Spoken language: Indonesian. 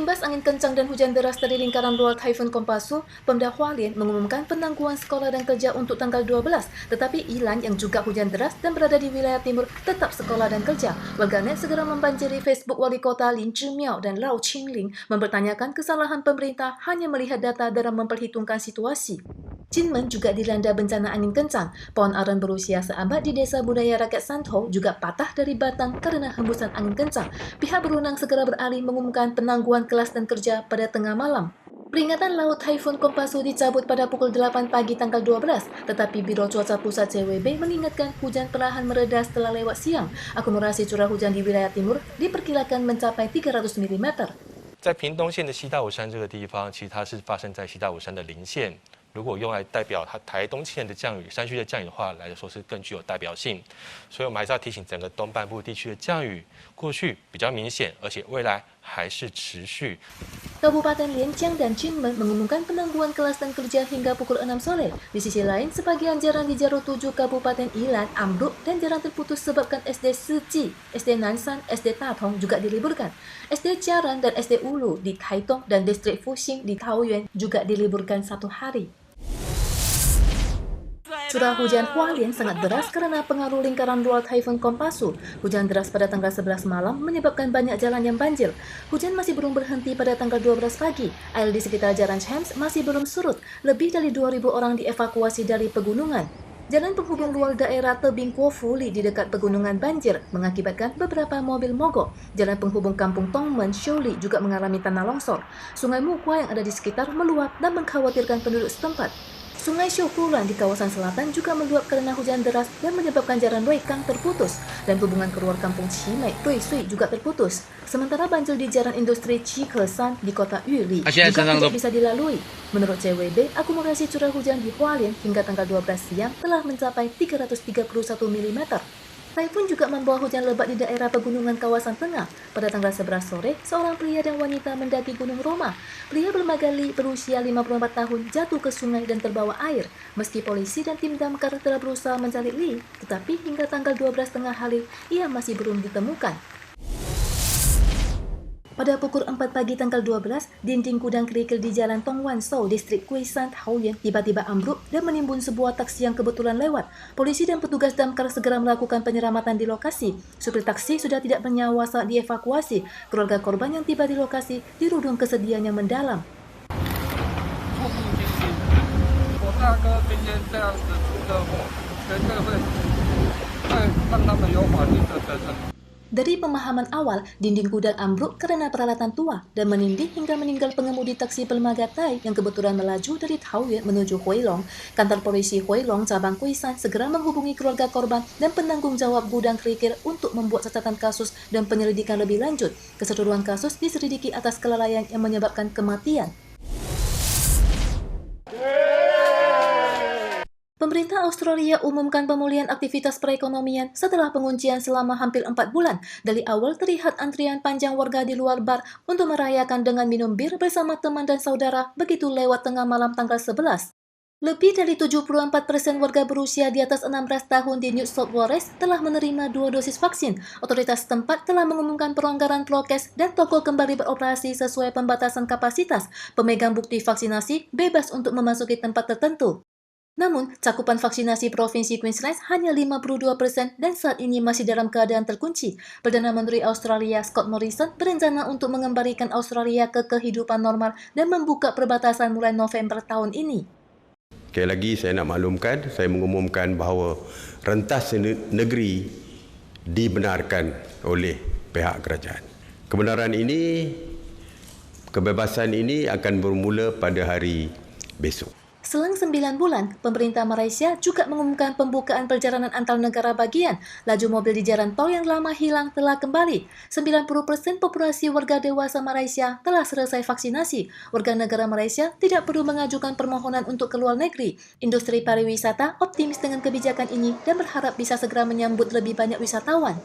Imbas angin kencang dan hujan deras dari lingkaran luar Taifun Kompasu, Pemda Hualien mengumumkan penangguhan sekolah dan kerja untuk tanggal 12, tetapi Ilan yang juga hujan deras dan berada di wilayah timur tetap sekolah dan kerja. Warganet segera membanjiri Facebook Wali Kota Lin Zhimiao dan Lau Qingling mempertanyakan kesalahan pemerintah hanya melihat data dalam memperhitungkan situasi. Jinmen juga dilanda bencana angin kencang. Pohon aren berusia seabad di Desa Budaya Rakyat Santou juga patah dari batang karena hembusan angin kencang. Pihak berwenang segera beralih mengumumkan penangguhan kelas dan kerja pada tengah malam. Peringatan laut Taifun Kompasu dicabut pada pukul 8 pagi tanggal 12, tetapi Biro Cuaca Pusat CWB mengingatkan hujan perlahan mereda setelah lewat siang. Akumulasi curah hujan di wilayah timur diperkirakan mencapai 300 mm. 在屏东县的西大武山这个地方，其实它是发生在西大武山的邻县。如果用来代表它台东县的降雨、山区的降雨的话来说，是更具有代表性。所以我们还是要提醒整个东半部地区的降雨，过去比较明显，而且未来还是持续。 Kabupaten Lianjiang dan Jinmen mengumumkan penangguhan kelas dan kerja hingga pukul 6 sore. Di sisi lain, sebagian jalan di Jaro 7 Kabupaten Ilan ambruk dan jalan terputus sebabkan SD Siji, SD Nansan, SD Tatong juga diliburkan. SD Jaran dan SD Ulu di Taitung dan distrik Fuxing di Taoyuan juga diliburkan 1 hari. Curah hujan Hualien sangat deras karena pengaruh lingkaran luar Taifun Kompasu. Hujan deras pada tanggal 11 malam menyebabkan banyak jalan yang banjir. Hujan masih belum berhenti pada tanggal 12 pagi. Air di sekitar Jalan Chems masih belum surut. Lebih dari 2.000 orang dievakuasi dari pegunungan. Jalan penghubung luar daerah Tebing Kuofuli di dekat pegunungan banjir mengakibatkan beberapa mobil mogok. Jalan penghubung kampung Tongmen, Shouli juga mengalami tanah longsor. Sungai Mukwa yang ada di sekitar meluap dan mengkhawatirkan penduduk setempat. Sungai Syukuran di kawasan selatan juga meluap karena hujan deras dan menyebabkan jalan Ruikang terputus dan hubungan keluar kampung Cimei, Ruisui juga terputus. Sementara banjir di jalan industri Chikesan di kota Yuli juga tidak bisa dilalui. Menurut CWB, akumulasi curah hujan di Hualien hingga tanggal 12 siang telah mencapai 331 mm. Taifun juga membawa hujan lebat di daerah pegunungan kawasan tengah. Pada tanggal 11 sore, seorang pria dan wanita mendaki Gunung Roma. Pria bermagali berusia 54 tahun jatuh ke sungai dan terbawa air. Meski polisi dan tim damkar telah berusaha mencari Li, tetapi hingga tanggal 12 tengah hari, ia masih belum ditemukan. Pada pukul 4 pagi tanggal 12, dinding gudang kerikil di Jalan Tongwan Sou, distrik Guishan, Taoyuan tiba-tiba ambruk dan menimbun sebuah taksi yang kebetulan lewat. Polisi dan petugas damkar segera melakukan penyelamatan di lokasi. Supir taksi sudah tidak bernyawa saat dievakuasi. Keluarga korban yang tiba di lokasi dirudung kesedihan yang mendalam. Dari pemahaman awal, dinding gudang ambruk karena peralatan tua dan menindih hingga meninggal pengemudi taksi Pelmagatai yang kebetulan melaju dari Taoyuan menuju Huilong. Kantor polisi Huilong cabang Guishan segera menghubungi keluarga korban dan penanggung jawab gudang kerikil untuk membuat catatan kasus dan penyelidikan lebih lanjut. Keseluruhan kasus diselidiki atas kelalaian yang menyebabkan kematian. Pemerintah Australia umumkan pemulihan aktivitas perekonomian setelah penguncian selama hampir 4 bulan. Dari awal terlihat antrian panjang warga di luar bar untuk merayakan dengan minum bir bersama teman dan saudara begitu lewat tengah malam tanggal 11. Lebih dari 74% warga berusia di atas 16 tahun di New South Wales telah menerima 2 dosis vaksin. Otoritas setempat telah mengumumkan pelonggaran prokes dan toko kembali beroperasi sesuai pembatasan kapasitas. Pemegang bukti vaksinasi bebas untuk memasuki tempat tertentu. Namun, cakupan vaksinasi Provinsi Queensland hanya 52% dan saat ini masih dalam keadaan terkunci. Perdana Menteri Australia Scott Morrison berencana untuk mengembalikan Australia ke kehidupan normal dan membuka perbatasan mulai November tahun ini. Sekali lagi saya nak maklumkan, saya mengumumkan bahawa rentas negeri dibenarkan oleh pihak kerajaan. Kebenaran ini, kebebasan ini akan bermula pada hari besok. Selang 9 bulan, pemerintah Malaysia juga mengumumkan pembukaan perjalanan antar negara bagian. Laju mobil di jalan tol yang lama hilang telah kembali. 90% populasi warga dewasa Malaysia telah selesai vaksinasi. Warga negara Malaysia tidak perlu mengajukan permohonan untuk keluar negeri. Industri pariwisata optimis dengan kebijakan ini dan berharap bisa segera menyambut lebih banyak wisatawan.